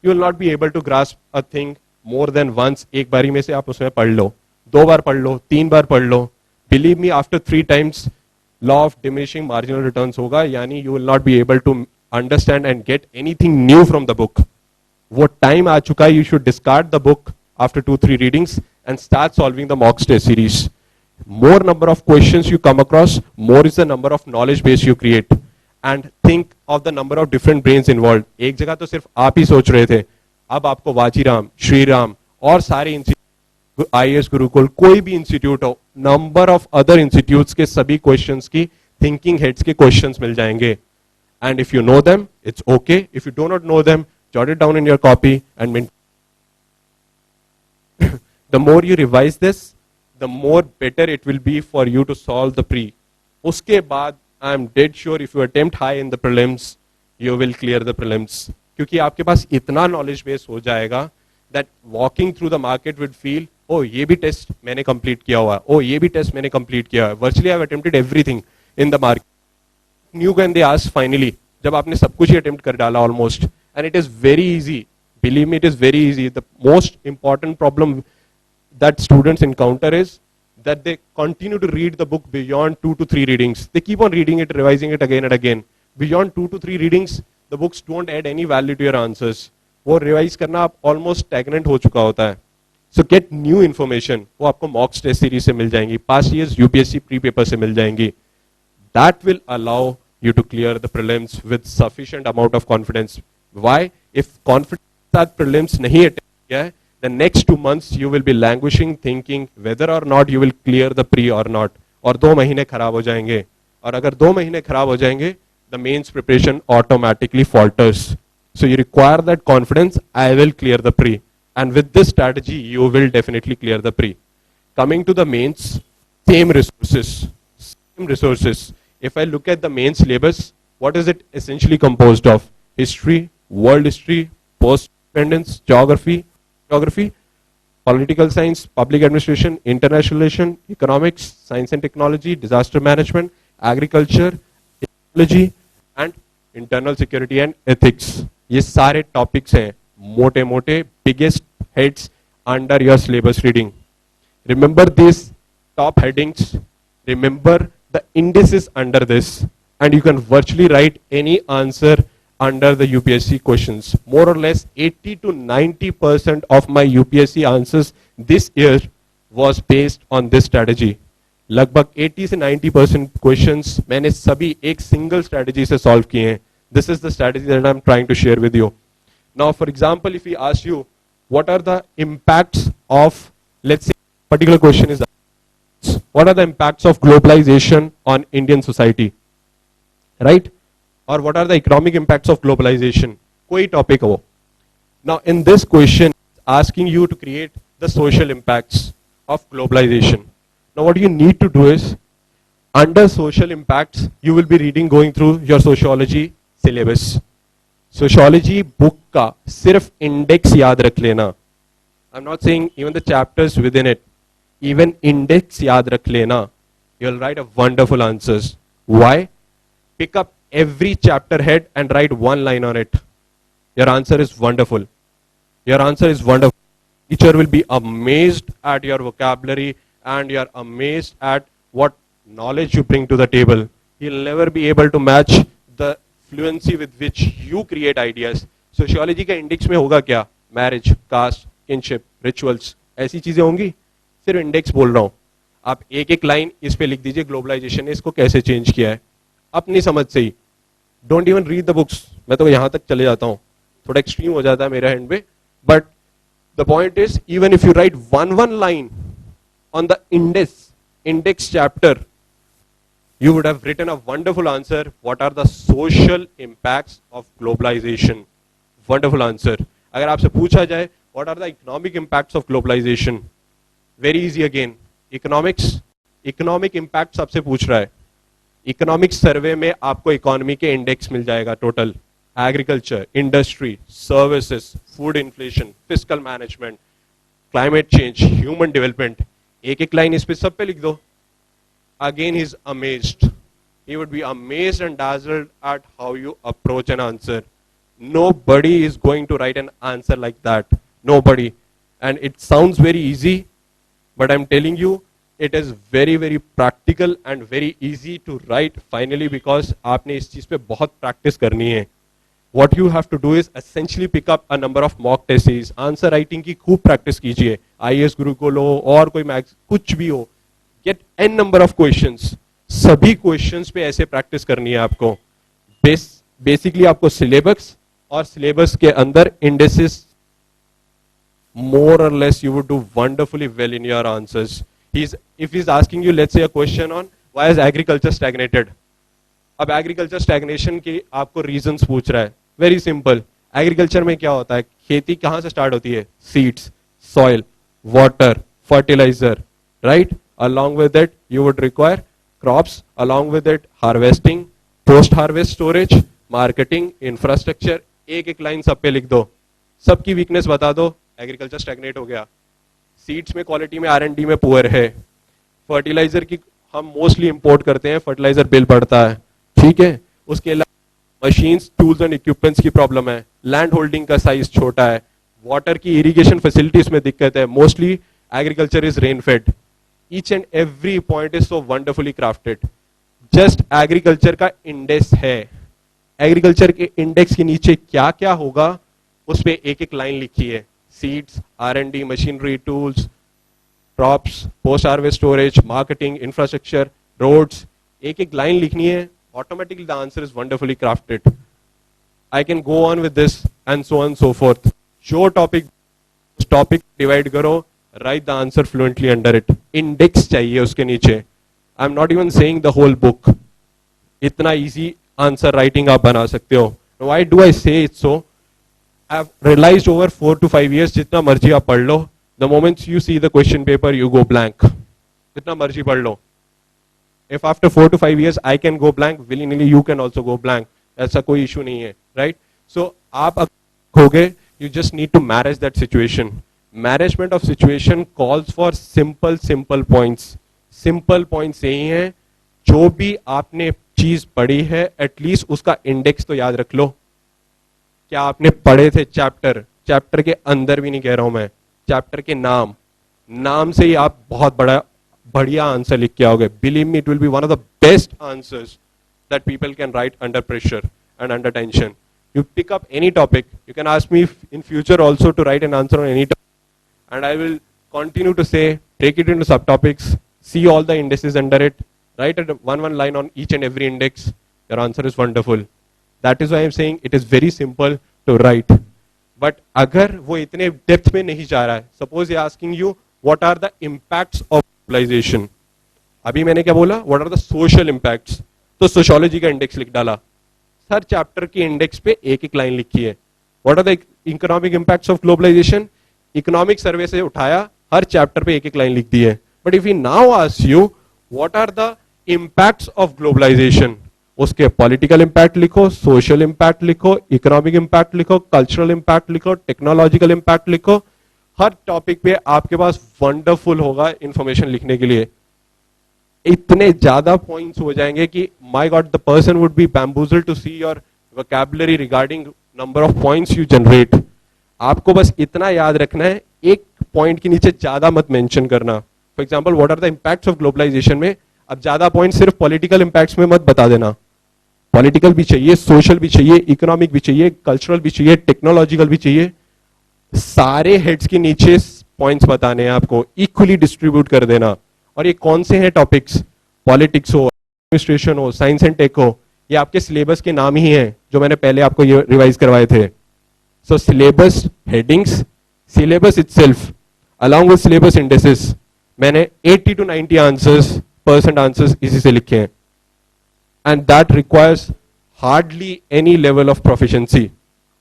you will not be able to grasp a thing more than once. एक बारी में से आप उसमें पढ़ लो, 2 बार पढ़ लो, 3 बार पढ़ लो. Believe me, after 3 times law of diminishing marginal returns होगा, यानी you will not be able to understand and get anything new from the book. वो टाइम आ चुका है, you should discard the book after 2-3 readings and start solving the mock test series. More number of questions you come across, more is the number of knowledge base you create. And think of the number of different brains involved. एक जगह तो सिर्फ आप ही सोच रहे थे, अब आपको वाजीराम, श्रीराम और सारे इंस्टीट्यूट, आईएएस गुरुकुल, कोई भी इंस्टीट्यूट हो, नंबर ऑफ अदर इंस्टीट्यूट्स के सभी क्वेश्चंस की थिंकिंग हेड्स के क्वेश्चंस मिल जाएंगे. And if you know them, it's okay. If you do not know them, jot it down in your copy and the more you revise this, the more better it will be for you to solve the pre. उसके बाद I am dead sure if you attempt high in the prelims, you will clear the prelims. क्योंकि आपके पास इतना knowledge base हो जाएगा that walking through the market would feel, oh ये भी test मैंने complete किया हुआ है, oh ये भी test मैंने complete किया है. Virtually I have attempted everything in the market. New can they ask finally, जब आपने सब कुछ ही attempt कर डाला almost, and it is very easy. Believe me, it is very easy. The most important problem that students encounter is that they continue to read the book beyond 2 to 3 readings. They keep on reading it, revising it again and again. Beyond 2 to 3 readings, the books don't add any value to your answers. वो revise करना आप almost stagnant हो चुका होता है. So get new information. वो आपको mock test series से मिल जाएंगी, past years UPSC pre-paper से मिल जाएंगी. That will allow you to clear the prelims with sufficient amount of confidence. Why? If confidence that prelims नहीं attempt किया है, the next 2 months you will be languishing, thinking whether or not you will clear the pre or not. और 2 महीने खराब हो जाएंगे. और अगर 2 महीने खराब हो जाएंगे, the mains preparation automatically falters. So you require that confidence. I will clear the pre, and with this strategy, you will definitely clear the pre. Coming to the mains, same resources. Same resources. If I look at the main syllabus, what is it essentially composed of? History, world history, post-independence, geography, political science, public administration, international relation, economics, science and technology, disaster management, agriculture, ecology, and internal security and ethics. ये सारे topics हैं, मोटे-मोटे biggest heads under your syllabus reading. Remember these top headings. Remember the indices under this, and you can virtually write any answer under the UPSC questions. More or less 80 to 90% of my UPSC answers this year was based on this strategy. लगभग 80 से 90% questions मैंने सभी एक single strategy से solve किए हैं. This is the strategy that I'm trying to share with you. Now, for example, if we ask you, what are the impacts of, let's say, particular question is, what are the impacts of globalization on Indian society, right? Or what are the economic impacts of globalization? कोई topic हो. Now, in this question, asking you to create the social impacts of globalization. Now, what you need to do is, under social impacts, you will be reading, going through your sociology syllabus. Sociology book का सिर्फ index याद रख लेना. I'm not saying even the chapters within it. Even index याद रख लेना. You'll write a wonderful answers. Why? Pick up every chapter head and write 1 line on it. Your answer is wonderful. Your answer is wonderful. Teacher will be amazed at your vocabulary and you're amazed at what knowledge you bring to the table. He'll never be able to match the fluency with which you create ideas. Sociology का index में होगा क्या? Marriage, cast, kinship, rituals, ऐसी चीजें होंगी। सिर्फ index बोल रहा हूं, आप एक एक लाइन इस पे लिख दीजिए, ग्लोबलाइजेशन ने इसको कैसे चेंज किया है अपनी समझ से ही। Don't even read the books, मैं तो यहां तक चले जाता हूं, थोड़ा एक्सट्रीम हो जाता है मेरा हैंड पे, but the point is even if you right one line on the index chapter, you would have written a wonderful answer. What are the social impacts of globalization? Wonderful answer. अगर आपसे पूछा जाए what are the economic impacts of globalization? Very easy again. Economic impact सबसे पूछ रहा है। Economic survey में आपको इकोनॉमी के इंडेक्स मिल जाएगा total, agriculture, industry, services, food inflation, fiscal management, climate change, human development. एक एक लाइन इस पे सब पे लिख दो। Again he is amazed. He would be amazed and dazzled at how you approach an answer. Nobody is going to write an answer like that. Nobody. And it sounds very easy, but I'm telling you, it is very, very practical and very easy to write finally, because आपने इस चीज पे बहुत practice करनी है. What you have to do is essentially pick up a number of mock tests. Answer writing की खूब practice कीजिए. IAS गुरु को लो और कोई मैथ्स कुछ भी हो. Get n number of questions. सभी questions पे ऐसे practice करनी है आपको. Basically आपको syllabus और syllabus के अंदर indices, more or less you would do wonderfully well in your answers. If he's asking you, let's say, a question on why is agriculture stagnated. अब एग्रीकल्चर स्टैग्नेशन की आपको रीजंस पूछ रहा है. Very simple. एग्रीकल्चर में क्या होता है, खेती कहां से स्टार्ट होती है, seeds, soil, water, fertiliser, right. Along with it you would require crops, along with it harvesting, post harvest storage, marketing, infrastructure. एक एक लाइन सब पे लिख दो, सबकी वीकनेस बता दो. एग्रीकल्चर स्टैग्नेट हो गया. सीड्स में क्वालिटी में R&D में पुअर है. फर्टिलाइजर की हम मोस्टली इंपोर्ट करते हैं, फर्टिलाइजर बिल बढ़ता है, ठीक है. उसके अलावा मशीन्स, टूल्स एंड इक्विपमेंट्स की प्रॉब्लम है. लैंड होल्डिंग का साइज छोटा है. वाटर की इरिगेशन फैसिलिटीज में दिक्कत है. Mostly agriculture is rain fade. Each and every point is so wonderfully crafted. Just agriculture का इंडेक्स है. एग्रीकल्चर के इंडेक्स के नीचे क्या क्या होगा उस पर एक एक लाइन लिखी है. Seeds, R&D, machinery, tools, crops, post harvest storage, marketing, infrastructure, roads. एक एक लाइन लिखनी है. Automatically the answer is wonderfully crafted. I can go on with this and so on and so forth. जो topic divide करो, write the answer fluently under it. Index चाहिए उसके नीचे. I'm not even saying the whole book. इतना easy answer writing आप बना सकते हो. Why do I say it so? I've realized over 4 to 5 years, जितना मर्जी आप पढ़ लो, the moment you see the question paper you go blank. जितना मर्जी पढ़ लो. If after 4 to 5 years I can go blank, willy-nilly you can also go blank. ऐसा कोई issue नहीं है, right? So आप खोगे, you just need to manage that situation. Management of situation calls for simple points. Simple points यही हैं, जो भी आपने चीज पढ़ी है एटलीस्ट उसका इंडेक्स तो याद रख लो. क्या आपने पढ़े थे चैप्टर के अंदर भी नहीं कह रहा हूं मैं, चैप्टर के नाम से ही आप बहुत बढ़िया आंसर लिख के आओगे. Believe me, it will be one of the best answers that people can write under pressure and under tension. You pick up any topic. You can ask me in future also to write an answer on any topic, and I will continue to say, break it into subtopics, see all the indices under it, write one line on each and every index. Your answer is wonderful. That is why I am saying it is very simple to write. But अगर वो इतने depth में नहीं जा रहा है, suppose he asking you what are the impacts of globalization. अभी मैंने क्या बोला, what are the social impacts? तो सोशियोलॉजी का इंडेक्स लिख डाला. हर चैप्टर के इंडेक्स पे एक एक लाइन लिखी है. What are the economic impacts of globalisation, economic survey से उठाया, हर चैप्टर पे एक एक लाइन लिख दी है. But if we now ask you what are the impacts of globalisation, उसके पॉलिटिकल इंपैक्ट लिखो, सोशल इंपैक्ट लिखो, इकोनॉमिक इंपैक्ट लिखो, कल्चरल इंपैक्ट लिखो, टेक्नोलॉजिकल इंपैक्ट लिखो. हर टॉपिक पे आपके पास वंडरफुल होगा इंफॉर्मेशन लिखने के लिए. इतने ज्यादा पॉइंट्स हो जाएंगे कि my god, the person would be bamboozled to see your vocabulary regarding number of points you generate. आपको बस इतना याद रखना है, एक पॉइंट के नीचे ज्यादा मत मेंशन करना. For example, what are the impacts of globalisation में अब ज्यादा पॉइंट सिर्फ पॉलिटिकल इंपैक्ट्स में मत बता देना. पॉलिटिकल भी चाहिए, सोशल भी चाहिए, इकोनॉमिक भी चाहिए, कल्चरल भी चाहिए, टेक्नोलॉजिकल भी चाहिए. सारे हेड्स के नीचे पॉइंट्स बताने हैं आपको, इक्वली डिस्ट्रीब्यूट कर देना। और ये कौन से हैं टॉपिक्स, पॉलिटिक्स हो, एडमिनिस्ट्रेशन हो, साइंस एंड टेक हो, ये आपके सिलेबस के नाम ही हैं जो मैंने पहले आपको ये रिवाइज करवाए थे। So syllabus headings, syllabus itself along with syllabus indexes, मैंने 80 to 90 आंसर्स इसी से लिखे हैं। And that requires hardly any level of proficiency,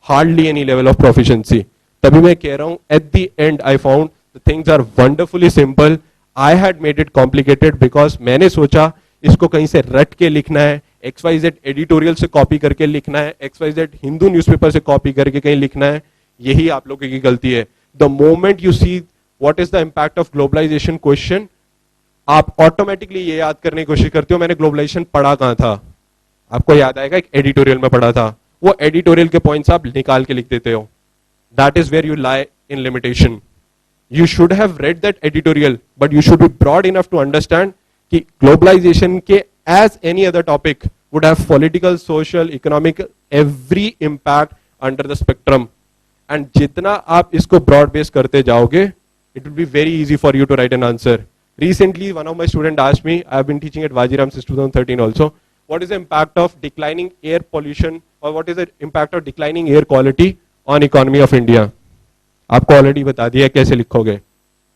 hardly any level of proficiency. तभी मैं कह रहा हूं at the end I found the things are wonderfully simple. I had made it complicated because मैंने सोचा इसको कहीं से रट के लिखना है, XYZ एडिटोरियल से कॉपी करके लिखना है, XYZ हिंदू न्यूज़पेपर से कॉपी करके कहीं लिखना है। यही आप लोगों की गलती है। The moment you see what is the impact of globalisation question, आप ऑटोमेटिकली ये याद करने की कोशिश करते हो मैंने ग्लोबलाइजेशन पढ़ा कहां था। आपको याद आएगा एक एडिटोरियल में पढ़ा था, वो एडिटोरियल के पॉइंट्स आप निकाल के लिख देते हो। That is where you lie in limitation. You should have read that editorial, but you should be broad enough to understand कि globalization के as any other topic would have political, social, economic, every impact under the spectrum. And जितना आप इसको broad base करते जाओगे, it will be very easy for you to write an answer. Recently, one of my students asked me, I have been teaching at Vajiram since 2013 also, what is the impact of declining air pollution or what is the impact of declining air quality on economy of India? आपको already बता दिया कैसे लिखोगे।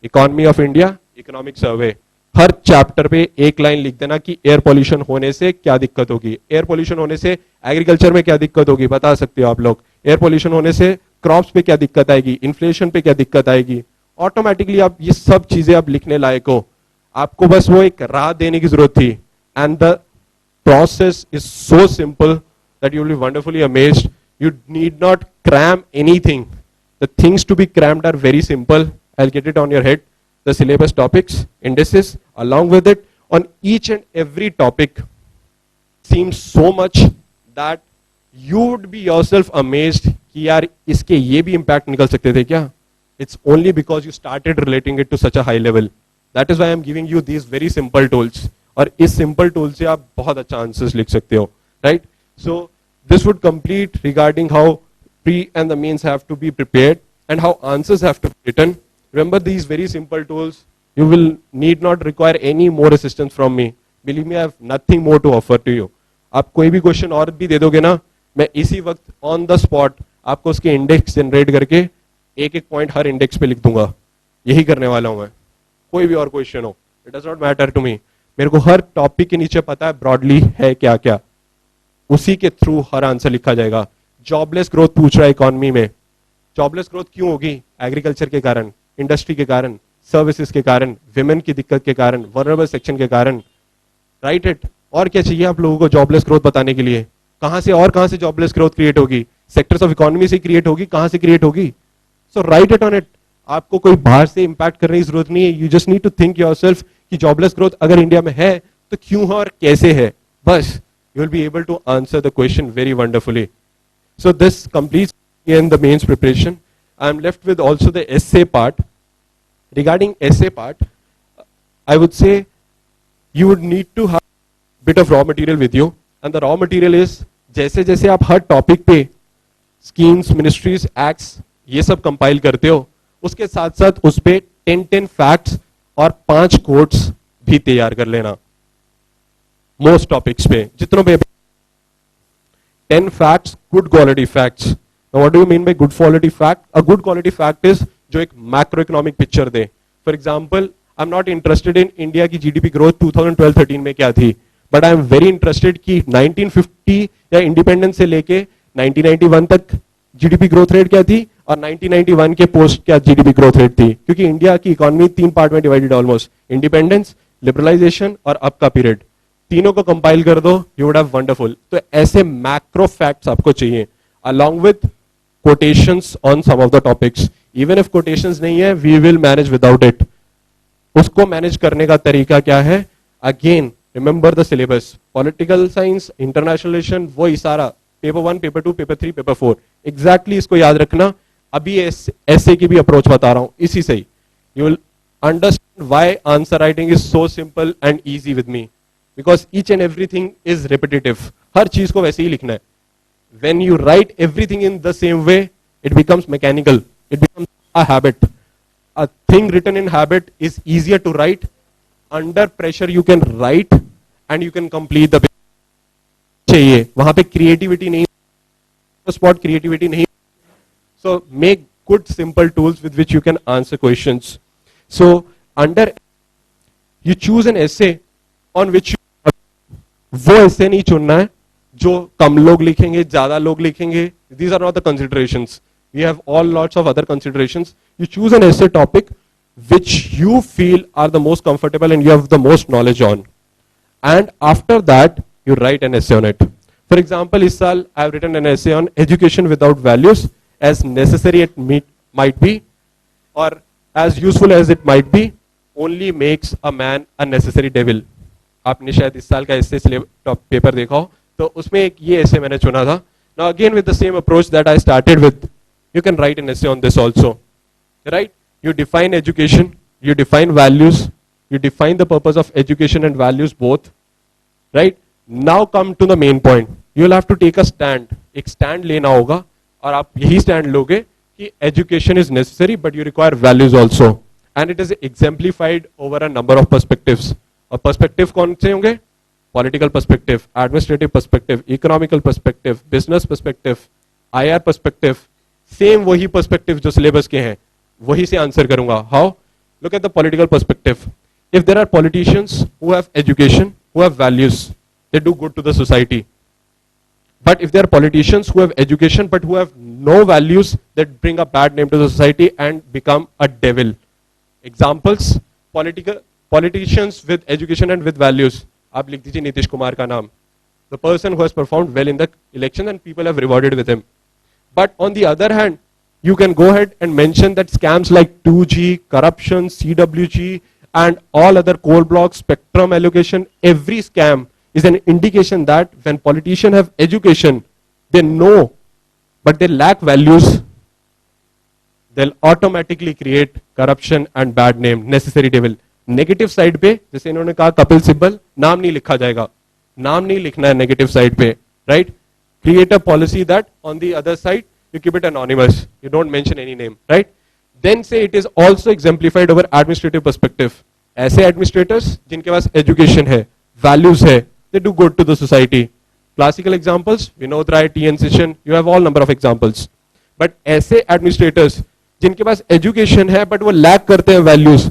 Economy of India, economic survey, her chapter पे एक line लिख देना कि एयर पोल्यूशन होने से क्या दिक्कत होगी, एयर पोल्यूशन होने से एग्रीकल्चर में क्या दिक्कत होगी, बता सकते हो आप लोग, एयर पोल्यूशन होने से क्रॉप्स पे क्या दिक्कत आएगी, इन्फ्लेशन पे क्या दिक्कत आएगी। ऑटोमेटिकली आप ये सब चीजें आप लिखने लायक हो, आपको बस वो एक राह देने की जरूरत थी। And the process is so simple that you will be wonderfully amazed. You need not cram anything. The things to be crammed are very simple. I'll get it on your head. The syllabus topics, indices, along with it, on each and every topic seems so much that you would be yourself amazed कि यार इसके ये भी impact निकल सकते थे क्या? It's only because you started relating it to such a high level. That is why I'm giving you these very simple tools. और इस simple tool से आप बहुत अच्छा answers लिख सकते हो, right? So this would complete regarding how pre and the means have to be prepared and how answers have to be written. Remember these very simple tools. You will need not require any more assistance from me. Believe me, I have nothing more to offer to you. आप कोई भी question और भी दे दोगे ना, मैं इसी वक्त ऑन द स्पॉट आपको उसके इंडेक्स जनरेट करके एक एक पॉइंट हर इंडेक्स पे लिख दूंगा। यही करने वाला हूं मैं। कोई भी और क्वेश्चन हो, it does not matter to me. मेरे को हर टॉपिक के नीचे पता है ब्रॉडली है क्या क्या, उसी के थ्रू हर आंसर लिखा जाएगा। जॉबलेस ग्रोथ पूछ रहा है इकोनॉमी में, जॉबलेस ग्रोथ क्यों होगी? एग्रीकल्चर के कारण, इंडस्ट्री के कारण, सर्विसेज के कारण, विमेन की दिक्कत के कारण, वल्नरेबल सेक्शन के कारण, राइट इट। और क्या चाहिए आप लोगों को जॉबलेस ग्रोथ बताने के लिए? कहां से जॉबलेस ग्रोथ क्रिएट होगी? सेक्टर्स ऑफ इकोनॉमी से क्रिएट होगी, कहां से क्रिएट होगी? सो राइट इट ऑन इट। आपको कोई बाहर से इंपैक्ट करने की जरूरत नहीं है। You just need to think yourself कि जॉबलेस ग्रोथ अगर इंडिया में है तो क्यों है और कैसे है, बस you will be able to answer the question very wonderfully. So this completes in the mains preparation. I am left with also the essay part. Regarding essay part, I would say you would need to have a bit of raw material with you, and the raw material is जैसे जैसे आप हर topic पे schemes, ministries, acts ये सब compile करते हो, उसके साथ साथ उस पे 10 फैक्ट्स और 5 कोट्स भी तैयार कर लेना। मोस्ट टॉपिक्स पे जितनों पे 10 facts, good quality facts. Now what do you mean by good quality fact? A good quality fact is जो एक macroeconomic picture they. For example, I'm not interested in India की GDP growth 2012-13 में क्या थी, but I am very interested कि 1950 या independence से लेके 1991 तक GDP ग्रोथ रेट क्या थी और 1991 के पोस्ट क्या GDP ग्रोथ रेट थी, क्योंकि इंडिया की इकोनॉमी 3 पार्ट में डिवाइडेड ऑलमोस्ट, इंडिपेंडेंस, लिबरलाइजेशन और अब का पीरियड। तीनों को कंपाइल कर दो, यू वुड हैव वंडरफुल। तो ऐसे मैक्रो फैक्ट्स आपको चाहिए along with quotations on some of the topics. Even if quotations नहीं है, we will manage without it. उसको मैनेज करने का तरीका क्या है? Again, remember the syllabus. Political science, international relation, वो ही सारा paper 1, paper 2, paper 3, paper 4 exactly इसको याद रखना। अभी ऐसे की भी अप्रोच बता रहा हूं इसी से ही। You will understand why answer writing is so simple and easy with me. Because each and everything is repetitive. हर चीज को वैसे ही लिखना है। When you write everything in the same way, it becomes mechanical. It becomes a habit. A thing written in habit is easier to write. Under pressure you can write and you can complete the paper. चाहिए वहां पे creativity नहीं, spot creativity नहीं. So make good simple tools with which you can answer questions. So under you choose an essay on which you, वो essay नहीं चुनना है जो कम लोग लिखेंगे, ज्यादा लोग लिखेंगे. These are not the considerations. We have all lots of other considerations. You choose an essay topic which you feel are the most comfortable and you have the most knowledge on. And after that, you write an essay on it. For example, इस साल I have written an essay on education without values, as necessary it might be, or as useful as it might be, only makes a man a necessary devil. आपने शायद इस साल का essay paper देखा हो, तो उसमें एक ये essay मैंने चुना था. Now again with the same approach that I started with, you can write an essay on this also, right? You define education, you define values, you define the purpose of education and values both, right? Now come to the main point. You will have to take a stand. एक stand लेना होगा और आप यही stand लोगे कि education is necessary but you require values also, and it is exemplified over a number of perspectives. और perspective कौन से होंगे? Political perspective, administrative perspective, economical perspective, business perspective, IR perspective. Same वही perspective जो syllabus के हैं, वही से answer करूंगा. How? Look at the political perspective. If there are politicians who have education, who have values, they do good to the society. But if there are politicians who have education but who have no values, that bring a bad name to the society and become a devil. Examples: politicians with education and with values. आप लिख दीजिए नीतीश कुमार का नाम. The person who has performed well in the election and people have rewarded with him. But on the other hand, you can go ahead and mention that scams like 2G, corruption, CWG, and all other coal blocks, spectrum allocation, every scam is an indication that when politicians have education, they know, but they lack values, they'll automatically create corruption and bad name, necessary devil. Negative side पे जैसे इन्होंने कहा कपिल सिब्बल, नाम नहीं लिखा जाएगा, नाम नहीं लिखना है नेगेटिव साइड पे, right? Create a policy that on the other side you keep it anonymous, you don't mention any name, right? Then say it is also exemplified over administrative perspective. ऐसे administrators जिनके पास education है, values है, they do good to the society. Classical examples, Vinod Rai, TN Session, you have all number of examples. But ऐसे administrators जिनके पास education है but वो lack करते हैं values,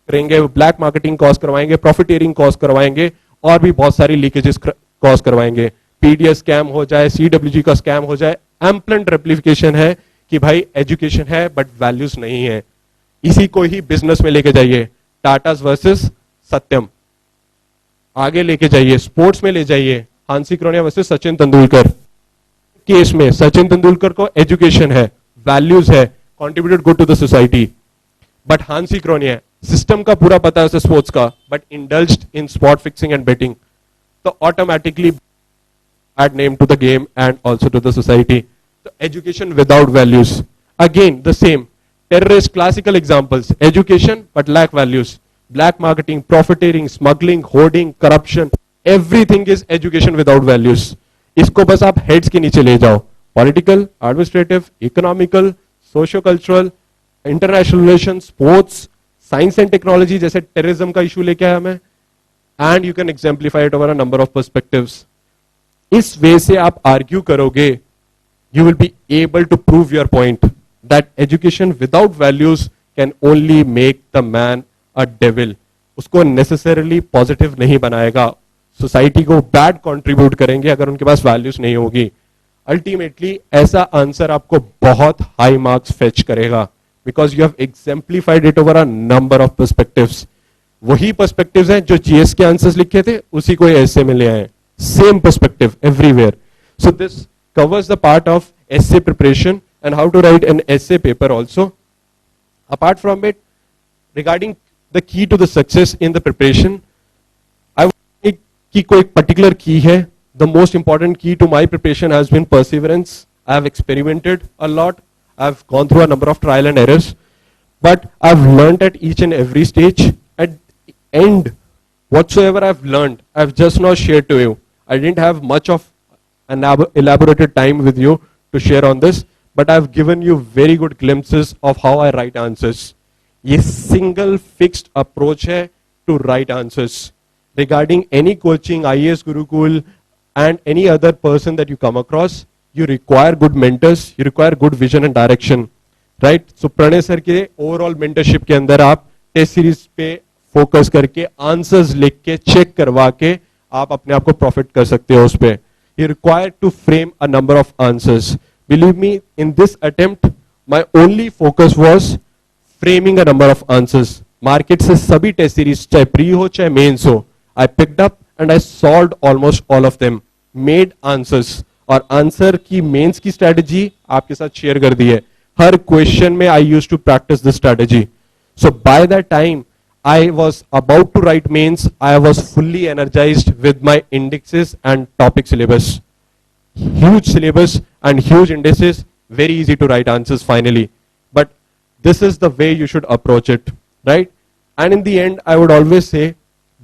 करेंगे ब्लैक मार्केटिंग कॉज करवाएंगे, प्रॉफिटेरिंग कॉज करवाएंगे, और भी बहुत सारी लीकेजेस कॉज करवाएंगे. पीडीएस स्कैम हो जाए, सीडब्ल्यूजी का स्कैम हो जाए. एम्पलेंट रेप्लिकेशन है कि भाई एजुकेशन है बट वैल्यूज नहीं है. इसी को ही बिजनेस में लेके जाइए, टाटास वर्सेस सत्यम, आगे लेके जाइए, स्पोर्ट्स में ले जाइए, Hansie Cronje versus Sachin Tendulkar. Case में सचिन तेंदुलकर को एजुकेशन है, वैल्यूज है, contributed good to the society, but Hansie Cronje system का पूरा पता है उसे स्पोर्ट्स का, but indulged in spot fixing and betting, तो automatically bad name to the game and also to the society. तो education without values, again the same. Terrorist classical examples, education but lack values, black marketing, प्रॉफिटेरिंग, smuggling, hoarding, corruption, everything is education without values. इसको बस आप heads के नीचे ले जाओ, political, administrative, economical, socio cultural, international relation, sports, science and technology, जैसे terrorism का issue लेके आया मैं, and you can exemplify it over a number of perspectives. इस वे से आप आर्ग्यू करोगे, you will be able to prove your point that education without values can only make the man a devil. उसको necessarily positive नहीं बनाएगा, society को bad contribute करेंगे अगर उनके पास वैल्यूज नहीं होगी. अल्टीमेटली ऐसा आंसर आपको बहुत हाई मार्क्स फेच करेगा, because you have exemplified it over a number of perspectives. वही perspectives हैं जो GS के आंसर्स लिखे थे, उसी को ऐसे में ले आए. Same perspective everywhere. So this covers the part of essay preparation and how to write an essay paper also. Apart from it, regarding the key to the success in the preparation, I would say कि कोई particular key है. The most important key to my preparation has been perseverance. I have experimented a lot. I've gone through a number of trial and errors, but I've learned at each and every stage. At the end, whatsoever I've learned, I've just now shared to you. I didn't have much of an elaborated time with you to share on this, but I've given you very good glimpses of how I write answers. ये single fixed approach है to write answers. Regarding any coaching, IAS Gurukul, and any other person that you come across, you require good mentors, you require good vision and direction, right? So Pranay sir के overall mentorship के अंदर आप test series पे focus करके answers लिख के check करवा के आप अपने आप को प्रॉफिट कर सकते हो उस पे. You require to frame a number of answers. Believe me, in this attempt, my only focus was framing a number of answers. Market से सभी टेस्ट सीरीज चाहे प्री हो चाहे मेंस हो, I picked up and I solved almost all of them. Made answers. और answer की mains की strategy आपके साथ शेयर कर दी है. हर क्वेश्चन में I used to practice this strategy. So by that time, I was about to write mains. I was fully energized with my indexes and topic syllabus. Huge syllabus and huge indices, very easy to write answers finally. But this is the way you should approach it, right? And in the end, I would always say,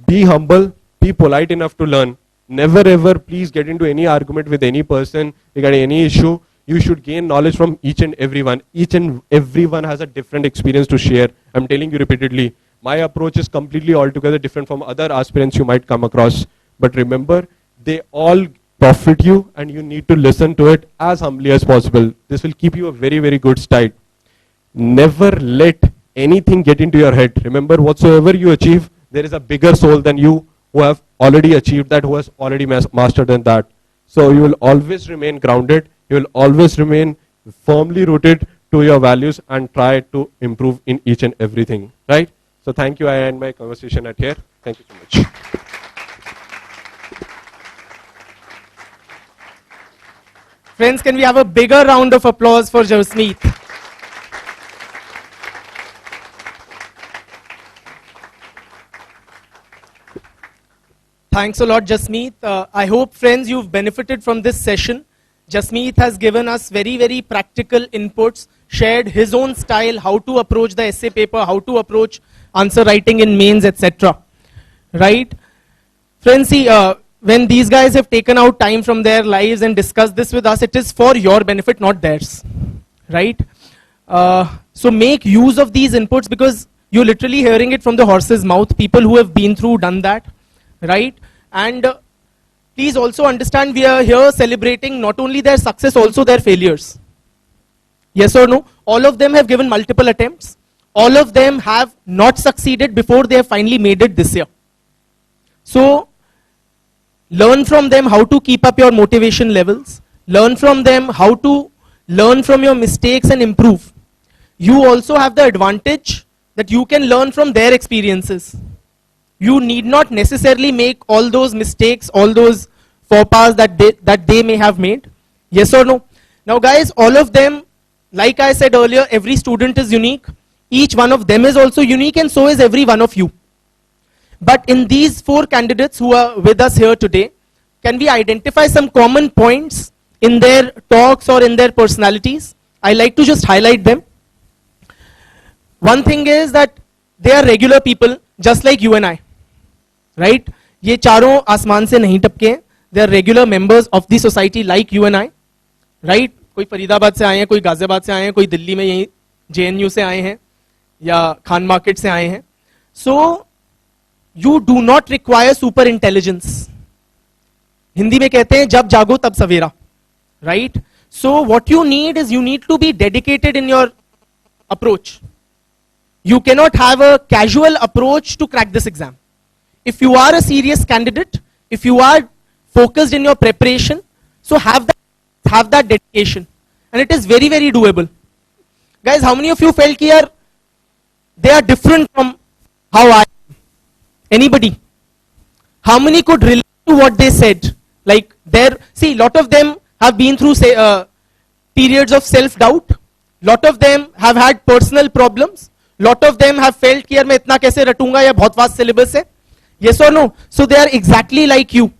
be humble, be polite enough to learn. Never ever please get into any argument with any person regarding any issue. You should gain knowledge from each and everyone. Each and everyone has a different experience to share. I'm telling you repeatedly. My approach is completely altogether different from other aspirants you might come across. But remember, they all profit you and you need to listen to it as humbly as possible. This will keep you a very, very good start. Never let anything get into your head. Remember, whatsoever you achieve, there is a bigger soul than you who have already achieved that, who has already mastered than that. So you will always remain grounded. You will always remain firmly rooted to your values and try to improve in each and everything, right? So thank you. I end my conversation at here. Thank you so much. Friends, can we have a bigger round of applause for Jasmeet? Thanks a lot, Jasmeet. I hope, friends, you've benefited from this session. Jasmeet has given us very, very practical inputs, shared his own style, how to approach the essay paper, how to approach answer writing in mains, etc. Right? Friends, see, when these guys have taken out time from their lives and discussed this with us, it is for your benefit, not theirs. Right? So make use of these inputs because you're literally hearing it from the horse's mouth, people who have been through, done that. Right? And please also understand we are here celebrating not only their success, also their failures. Yes or no? All of them have given multiple attempts. All of them have not succeeded before they have finally made it this year. So, learn from them how to keep up your motivation levels. Learn from them how to learn from your mistakes and improve. You also have the advantage that you can learn from their experiences. You need not necessarily make all those mistakes, all those faux pas that they may have made. Yes or no? Now guys, all of them, like I said earlier, every student is unique. Each one of them is also unique and so is every one of you. But in these 4 candidates who are with us here today, can we identify some common points in their talks or in their personalities? I like to just highlight them. One thing is that they are regular people just like you and I. Right? ये चारों आसमान से नहीं टपके हैं. They are regular members of the society like you and I. Right? कोई फरीदाबाद से आए हैं, कोई गाजियाबाद से आए हैं, कोई दिल्ली में यहीं JNU से आए हैं या खान मार्केट से आए हैं. So you do not require super intelligence. Hindi में कहते हैं जब जागो तब सवेरा. Right? So what you need is you need to be dedicated in your approach. You cannot have a casual approach to crack this exam. If you are a serious candidate, if you are focused in your preparation, so have that dedication. And it is very, very doable. Guys, how many of you felt here they are different from how I am? Anybody? How many could relate to what they said? Like see, lot of them have been through periods of self-doubt. Lot of them have had personal problems. Lot of them have felt कि यार मैं इतना कैसे रटूंगा या बहुत vast syllabus है. Yes or no? So they are exactly like you.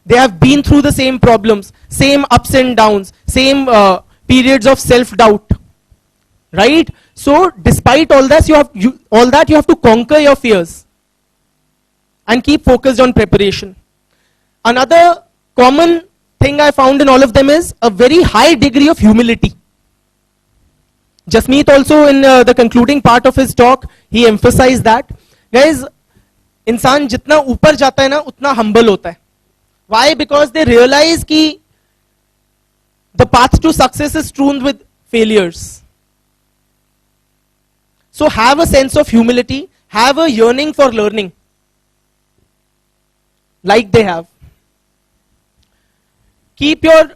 They have been through the same problems, same ups and downs, same periods of self-doubt. Right? So despite all this, you have to conquer your fears and keep focused on preparation. Another common thing I found in all of them is a very high degree of humility. Jasmeet also in the concluding part of his talk, he emphasized that, guys, इंसान जितना ऊपर जाता है ना उतना humble होता है. Why? Because they realize कि the path to success is strewn with failures. So have a sense of humility, have a yearning for learning, like they have. Keep your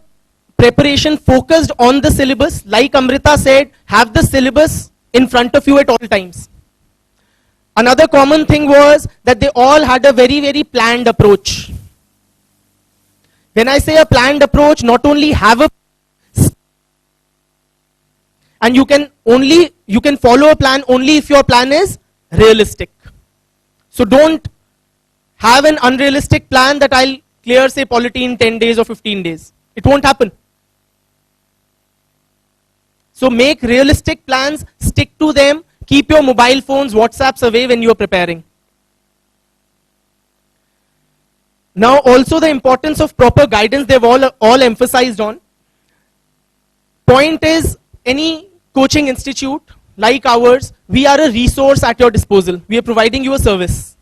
preparation focused on the syllabus. Like Amrita said, have the syllabus in front of you at all times. Another common thing was that they all had a very, very planned approach. When I say a planned approach, not only have a, and you can follow a plan only if your plan is realistic. So don't have an unrealistic plan that I'll clear, say, polity in 10 days or 15 days. It won't happen. So make realistic plans, stick to them, keep your mobile phones, WhatsApps away when you are preparing. Now also the importance of proper guidance they've all emphasized on. Point is, any coaching institute like ours, we are a resource at your disposal. We are providing you a service.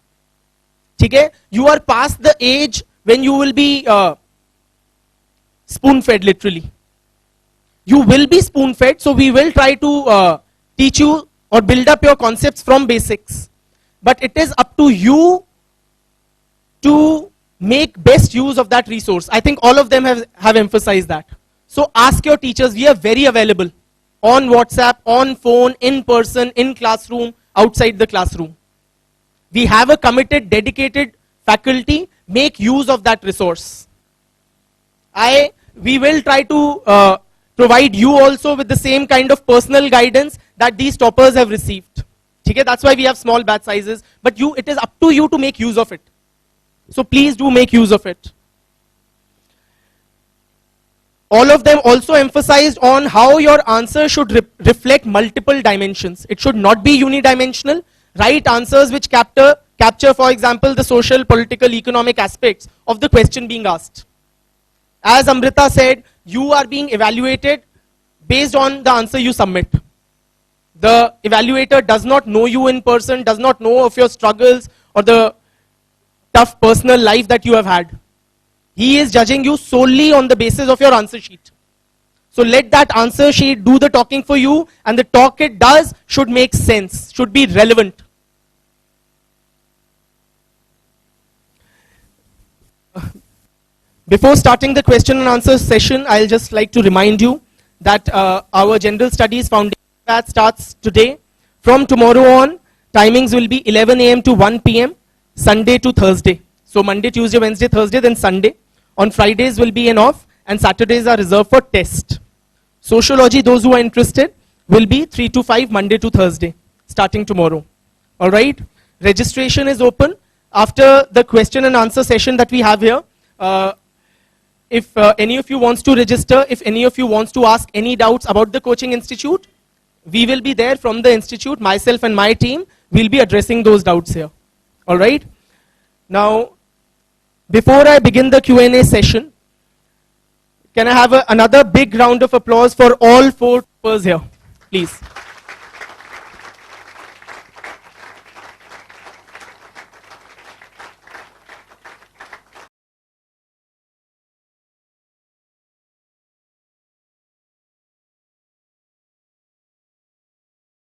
Okay? You are past the age when you will be spoon-fed, literally. You will be spoon-fed, so we will try to teach you or build up your concepts from basics. But it is up to you to make best use of that resource. I think all of them have emphasized that. So ask your teachers. We are very available on WhatsApp, on phone, in person, in classroom, outside the classroom. We have a committed, dedicated faculty. Make use of that resource. We will try to provide you also with the same kind of personal guidance that these toppers have received. Okay? That's why we have small batch sizes. But it is up to you to make use of it. So please do make use of it. All of them also emphasized on how your answer should reflect multiple dimensions. It should not be unidimensional. Write answers which capture, for example, the social, political, economic aspects of the question being asked. As Amrita said, you are being evaluated based on the answer you submit. The evaluator does not know you in person, does not know of your struggles or the tough personal life that you have had. He is judging you solely on the basis of your answer sheet. So let that answer sheet do the talking for you, and the talk it does should make sense, should be relevant. Before starting the question and answer session, I'll just like to remind you that our General Studies Foundation batch starts today. From tomorrow on, timings will be 11 a.m. to 1 p.m., Sunday to Thursday. So Monday, Tuesday, Wednesday, Thursday, then Sunday. On Fridays will be an off, and Saturdays are reserved for test. Sociology, those who are interested, will be 3 to 5, Monday to Thursday, starting tomorrow. All right? Registration is open. After the question and answer session that we have here, if any of you wants to register, if any of you wants to ask any doubts about the coaching institute, we will be there from the institute. Myself and my team will be addressing those doubts here. All right? Now, before I begin the Q&A session, can I have another big round of applause for all 4 toppers here, please?